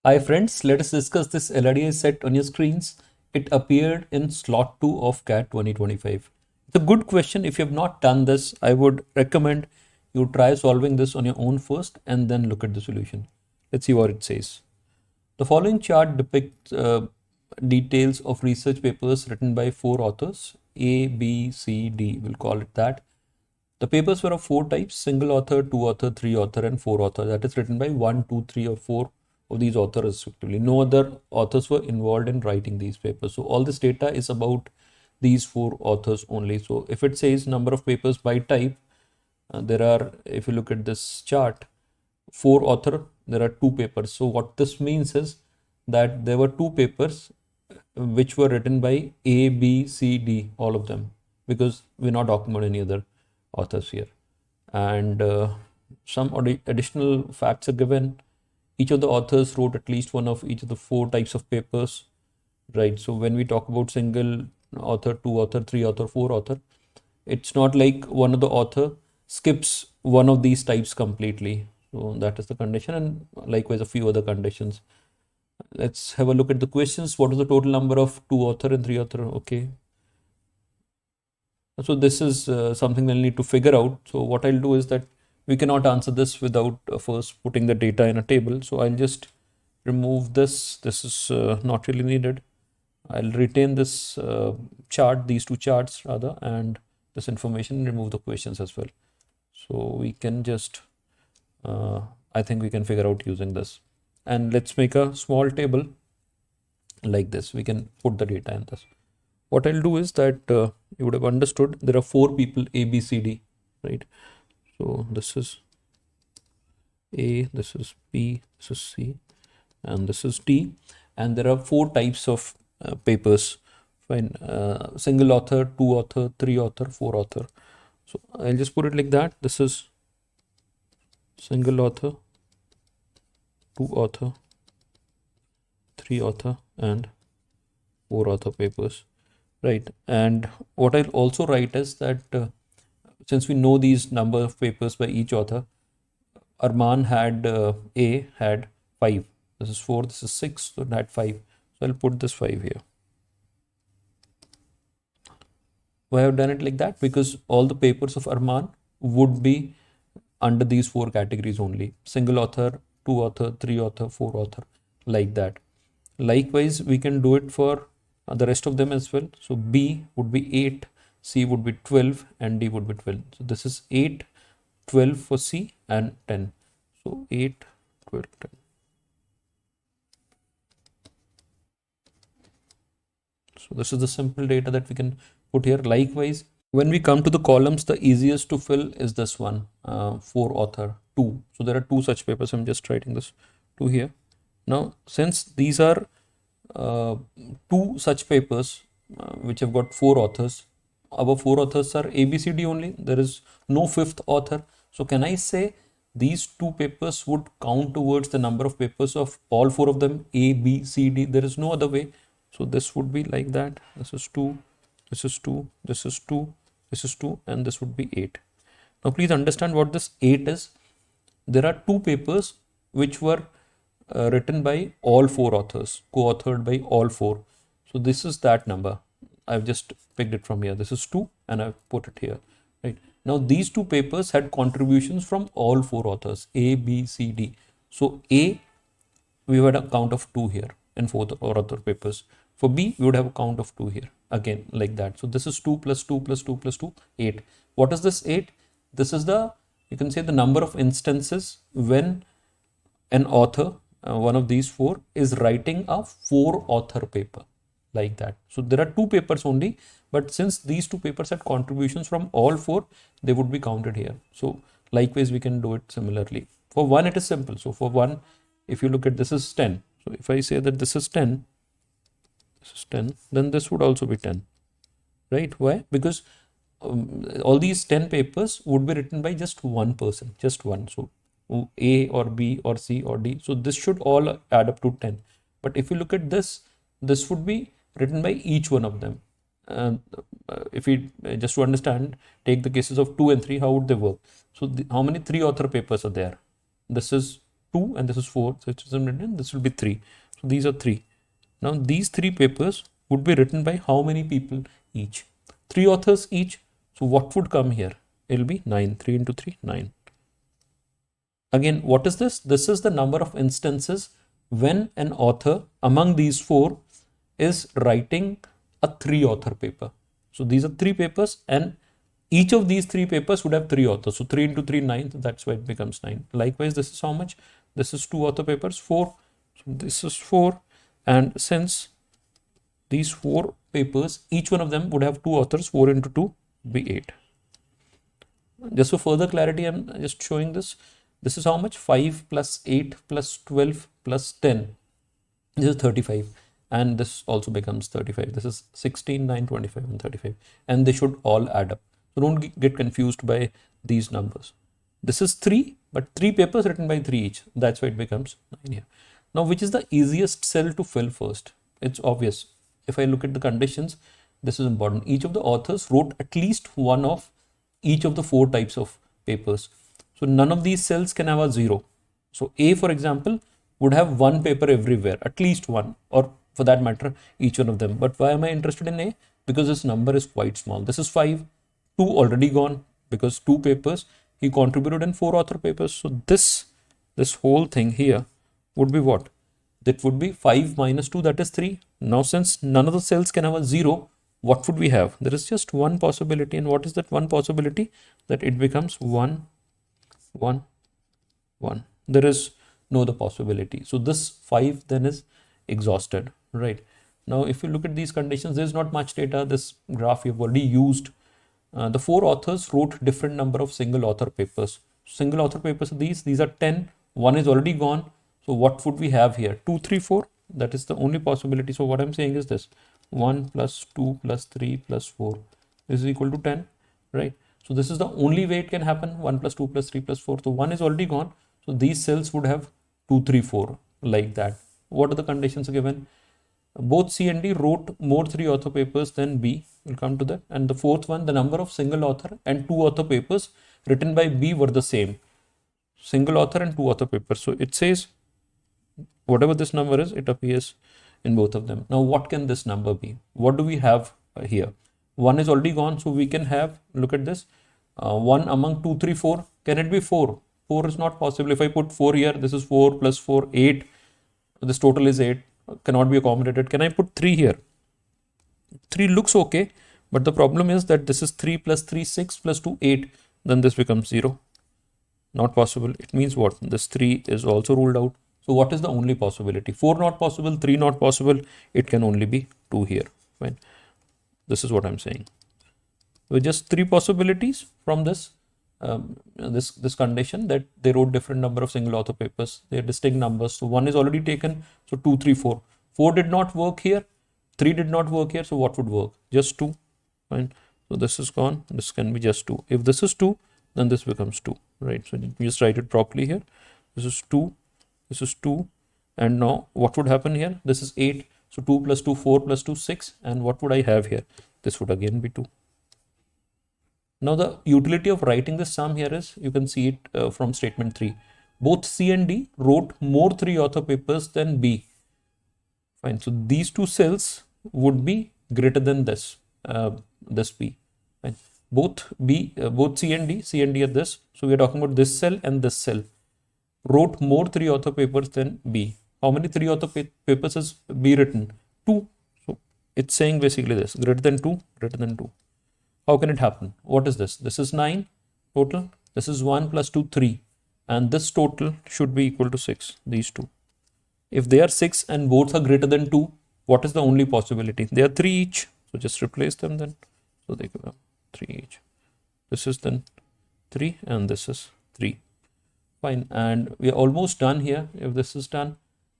Hi friends, let us discuss this LRDI set on your screens. It appeared in slot 2 of CAT 2025. It's a good question. If you have not done this, I would recommend you try solving this on your own first and then look at the solution. Let's see what it says. The following chart depicts details of research papers written by 4 authors, A, B, C, D, we'll call it that. The papers were of 4 types: single author, 2 author, 3 author, and 4 author. That is written by 1, 2, 3, or 4 of these authors respectively. No other authors were involved in writing these papers. So all this data is about these 4 authors only. So if it says number of papers by type, there are, if you look at this chart, 4 author, there are 2 papers. So what this means is that there were 2 papers which were written by A, B, C, D, all of them, because we're not talking about any other authors here. And some additional facts are given. Each of the authors wrote at least one of each of the 4 types of papers, right? So when we talk about single author, 2 author, 3 author, 4 author, it's not like one of the author skips one of these types completely. So that is the condition, and likewise a few other conditions. Let's have a look at the questions. What is the total number of 2 author and 3 author? Okay. So this is something they'll need to figure out. So what I'll do is that we cannot answer this without first putting the data in a table. So I'll just remove this. This is not really needed. I'll retain this chart, these 2 charts rather, and this information, remove the questions as well. So we can just, I think we can figure out using this. And let's make a small table like this. We can put the data in this. What I'll do is that you would have understood there are 4 people A, B, C, D, right? So this is A, this is B, this is C, and this is D. And there are 4 types of papers. Fine. Single author, 2 author, 3 author, 4 author. So I'll just put it like that. This is single author, 2 author, 3 author, and 4 author papers, right? And what I'll also write is that since we know these number of papers by each author, Arman had A had 5. This is 4, this is 6, so it had 5. So I'll put this 5 here. Why I've done it like that? Because all the papers of Arman would be under these 4 categories only: single author, 2 author, 3 author, 4 author, like that. Likewise, we can do it for the rest of them as well. So B would be 8, C would be 12, and D would be 12. So this is 8, 12 for C, and 10. So 8, 12, 10. So this is the simple data that we can put here. Likewise, when we come to the columns, the easiest to fill is this one, 4 author, 2. So there are 2 such papers. I'm just writing this 2 here. Now, since these are 2 such papers which have got 4 authors, our 4 authors are A, B, C, D only. There is no 5th author. So can I say these 2 papers would count towards the number of papers of all 4 of them, A, B, C, D? There is no other way. So this would be like that. This is 2, this is 2, this is 2, this is 2, and this would be 8. Now please understand what this 8 is. There are 2 papers which were written by all 4 authors, co-authored by all 4. So this is that number. I've just picked it from here. This is 2 and I've put it here. Right. Now these 2 papers had contributions from all 4 authors, A, B, C, D. So A, we would have a count of 2 here in 4 author papers. For B, we would have a count of 2 here. Again, like that. So this is 2 plus 2 plus 2 plus 2, 8. What is this 8? This is the, you can say, the number of instances when an author, one of these 4, is writing a 4-author paper, like that. So there are 2 papers only, but since these 2 papers had contributions from all 4, they would be counted here. So likewise, we can do it similarly. For 1, it is simple. So for 1, if you look at, this is 10. So if I say that this is 10, this is 10, then this would also be 10, right? Why? Because all these 10 papers would be written by just one person, just one. So A or B or C or D. So this should all add up to 10. But if you look at this, this would be written by each one of them. If we just to understand, take the cases of 2 and 3, how would they work? So how many 3-author papers are there? This is 2 and this is 4. So it's written, this will be 3. So these are 3. Now these 3 papers would be written by how many people each? 3 authors each. So what would come here? It will be 9. 3 into 3, 9. Again, what is this? This is the number of instances when an author among these 4 is writing a 3 author paper. So these are 3 papers and each of these 3 papers would have 3 authors. So 3 into 3, 9. So that's why it becomes 9. Likewise, this is how much? This is 2 author papers, 4. So this is 4. And since these 4 papers, each one of them would have 2 authors, 4 into 2 would be 8. Just for further clarity, I'm just showing this. This is how much? 5 plus 8 plus 12 plus 10. This is 35. And this also becomes 35. This is 16, 9, 25, and 35. And they should all add up. So don't get confused by these numbers. This is 3, but 3 papers written by 3 each. That's why it becomes 9 here. Now, which is the easiest cell to fill first? It's obvious. If I look at the conditions, this is important. Each of the authors wrote at least one of each of the 4 types of papers. So none of these cells can have a 0. So A, for example, would have 1 paper everywhere, at least 1, or for that matter, each one of them. But why am I interested in A? Because this number is quite small. This is 5, 2 already gone, because 2 papers he contributed in 4 author papers. So this whole thing here would be what? That would be 5 minus 2, that is 3. Now, since none of the cells can have a 0, what would we have? There is just one possibility. And what is that one possibility? That it becomes 1, 1, 1. There is no other possibility. So this 5 then is exhausted, right? Now, if you look at these conditions, there's not much data. This graph you've already used. The 4 authors wrote different number of single author papers. Single author papers are these are 10. 1 is already gone. So what would we have here? 2, 3, 4. That is the only possibility. So what I'm saying is this: 1 plus 2 plus 3 plus 4 is equal to 10, right? So this is the only way it can happen. 1 plus 2 plus 3 plus 4. So 1 is already gone. So these cells would have 2, 3, 4 like that. What are the conditions given? Both C and D wrote more 3 author papers than B. We'll come to that. And the fourth one, the number of single author and 2 author papers written by B were the same. Single author and 2 author papers. So it says whatever this number is, it appears in both of them. Now, what can this number be? What do we have here? 1 is already gone. So we can have, look at this, 1 among 2, 3, 4. Can it be 4? 4 is not possible. If I put 4 here, this is 4 plus 4, 8. This total is 8. Cannot be accommodated. Can I put 3 here? 3 looks okay. But the problem is that this is 3 plus 3, 6 plus 2, 8. Then this becomes 0. Not possible. It means what? This 3 is also ruled out. So what is the only possibility? 4 not possible, 3 not possible. It can only be 2 here. Fine. This is what I'm saying. With just 3 possibilities from this this condition, that they wrote different number of single author papers. They are distinct numbers. So 1 is already taken. So 2, 3, 4. 4 did not work here. 3 did not work here. So what would work? Just 2. Fine. So this is gone. This can be just 2. If this is 2, then this becomes 2. Right. So you just write it properly here. This is 2. This is 2. And now what would happen here? This is 8. So 2 plus 2, 4 plus 2, 6. And what would I have here? This would again be 2. Now the utility of writing this sum here is, you can see it from statement 3. Both C and D wrote more 3 author papers than B. Fine. So these 2 cells would be greater than this, this B. Fine. Both C and D are this. So we are talking about this cell and this cell. Wrote more 3 author papers than B. How many 3 author papers has B written? 2. So it's saying basically this: greater than 2, greater than 2. How can it happen? What is this? This is 9 total. This is 1 plus 2, 3. And this total should be equal to 6, these 2. If they are 6 and both are greater than 2, what is the only possibility? They are 3 each. So just replace them then. So they become 3 each. This is then 3 and this is 3. Fine. And we are almost done here. If this is done,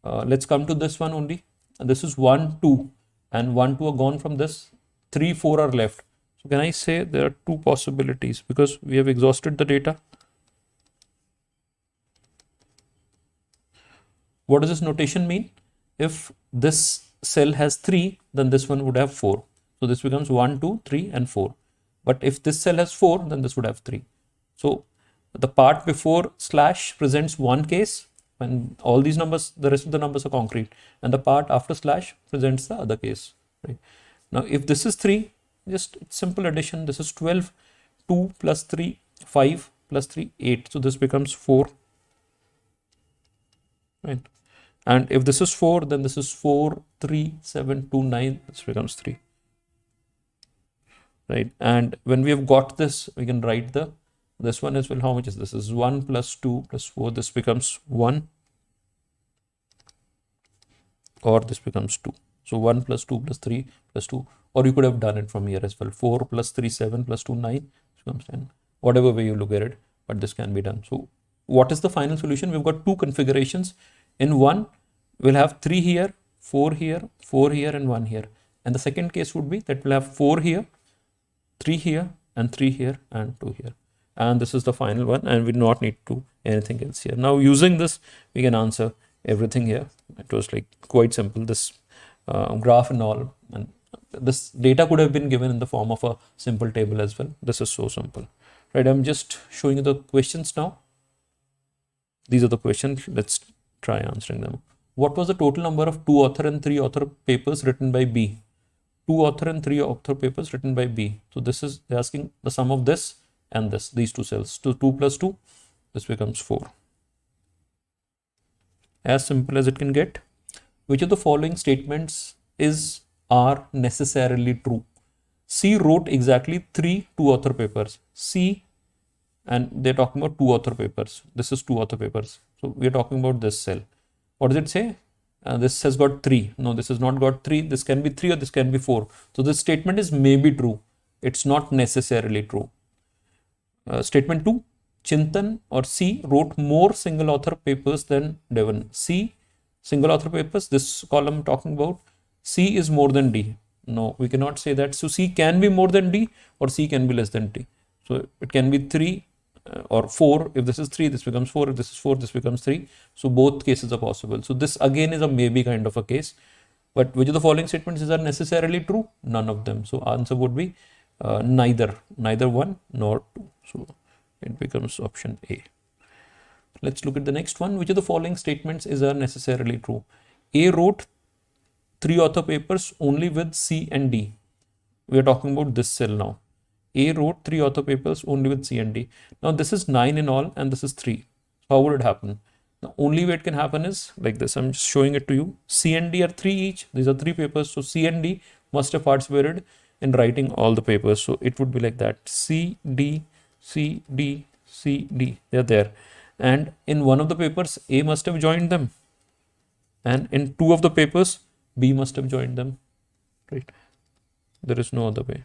let's come to this one only. And this is 1, 2. And 1, 2 are gone from this. 3, 4 are left. So can I say there are 2 possibilities because we have exhausted the data? What does this notation mean? If this cell has 3, then this one would have 4. So this becomes 1, 2, 3 and 4. But if this cell has 4, then this would have 3. So the part before slash presents one case, when all these numbers, the rest of the numbers are concrete, and the part after slash presents the other case, right? Now, if this is 3, just simple addition. This is 12, 2 plus 3, 5 plus 3, 8. So this becomes 4, right? And if this is 4, then this is 4, 3, 7, 2, 9. This becomes 3, right? And when we have got this, we can write this one as well. How much is this? This is 1 plus 2 plus 4. This becomes 1, or this becomes 2. So 1 plus 2 plus 3 plus 2, or you could have done it from here as well. 4 plus 3, 7 plus 2, 9. This becomes 10. Whatever way you look at it, but this can be done. So what is the final solution? We've got two configurations. In one, we'll have 3 here, 4 here, 4 here, and 1 here. And the second case would be that we'll have 4 here, 3 here, and 3 here, and 2 here. And this is the final one, and we do not need to do anything else here. Now, using this, we can answer everything here. It was like quite simple, this graph and all. And this data could have been given in the form of a simple table as well. This is so simple, right? I'm just showing you the questions now. These are the questions. Let's try answering them. What was the total number of 2 author and 3 author papers written by B? 2 author and 3 author papers written by B. So this is, they're asking the sum of this and this, these two cells. So 2 plus 2, this becomes 4. As simple as it can get. Which of the following statements are necessarily true? C wrote exactly 3 2-author papers. C, and they're talking about 2 author papers. This is 2 author papers. So we're talking about this cell. What does it say? This has got 3. No, this has not got 3. This can be 3 or this can be 4. So this statement is maybe true. It's not necessarily true. Statement 2. Chintan or C wrote more single author papers than Devon. C, single author papers, this column talking about C is more than D. No, we cannot say that. So C can be more than D, or C can be less than D. So it can be 3 or 4. If this is 3, this becomes 4. If this is 4, this becomes 3. So both cases are possible. So this again is a maybe kind of a case. But which of the following statements are necessarily true? None of them. So answer would be neither 1 nor 2. So it becomes option A. Let's look at the next one. Which of the following statements are necessarily true? A wrote 3 author papers only with C and D. We are talking about this cell now. A wrote 3 author papers only with C and D. Now this is 9 in all and this is 3. How would it happen? The only way it can happen is like this. I'm just showing it to you. C and D are 3 each. These are 3 papers. So C and D must have participated in writing all the papers. So it would be like that. C, D, C, D, C, D. They're there. And in one of the papers, A must have joined them. And in 2 of the papers, B must have joined them. Right? There is no other way.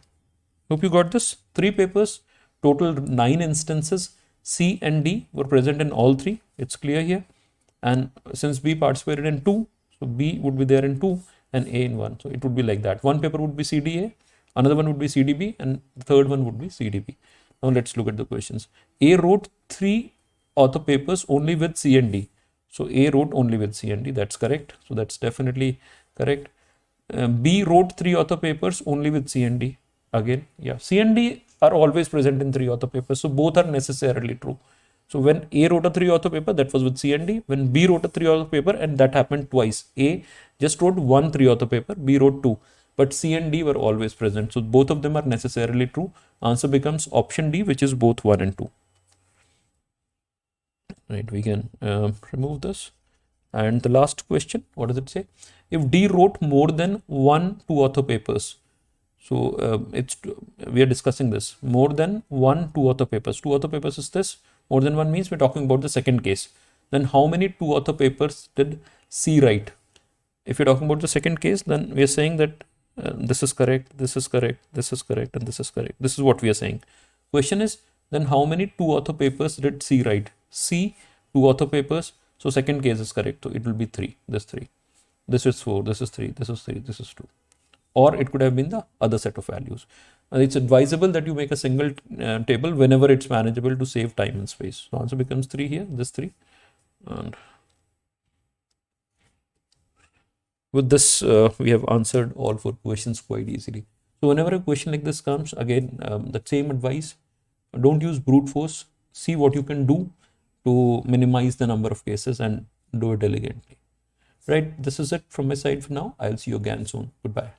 Hope you got this. 3 papers, total 9 instances. C and D were present in all 3. It's clear here. And since B participated in 2, so B would be there in 2 and A in 1. So it would be like that. One paper would be CDA, another one would be CDB, and the third one would be CDB. Now let's look at the questions. A wrote 3 author papers only with C and D. So A wrote only with C and D. That's correct. So that's definitely correct. B wrote 3 author papers only with C and D. Again, yeah, C and D are always present in 3 author papers. So both are necessarily true. So when A wrote a 3 author paper, that was with C and D. When B wrote a 3 author paper, and that happened twice. A just wrote 1 3 author paper. B wrote 2. But C and D were always present. So both of them are necessarily true. Answer becomes option D, which is both 1 and 2. Right, we can remove this. And the last question, what does it say? If D wrote more than 1 2 author papers. So we are discussing this. More than 1 2 author papers. 2 author papers is this. More than 1 means we're talking about the second case. Then how many 2 author papers did C write? If you're talking about the second case, then we are saying that this is correct, this is correct, this is correct, and this is correct. This is what we are saying. Question is, then how many 2 author papers did C write? C, 2 author papers. So second case is correct. So it will be 3. This 3. This is 4. This is 3. This is 3. This is 2. Or it could have been the other set of values. And it's advisable that you make a single table whenever it's manageable to save time and space. So answer becomes 3 here. This 3. And with this, we have answered all 4 questions quite easily. So whenever a question like this comes, again, the same advice. Don't use brute force. See what you can do to minimize the number of cases and do it elegantly. Right, this is it from my side for now. I'll see you again soon. Goodbye.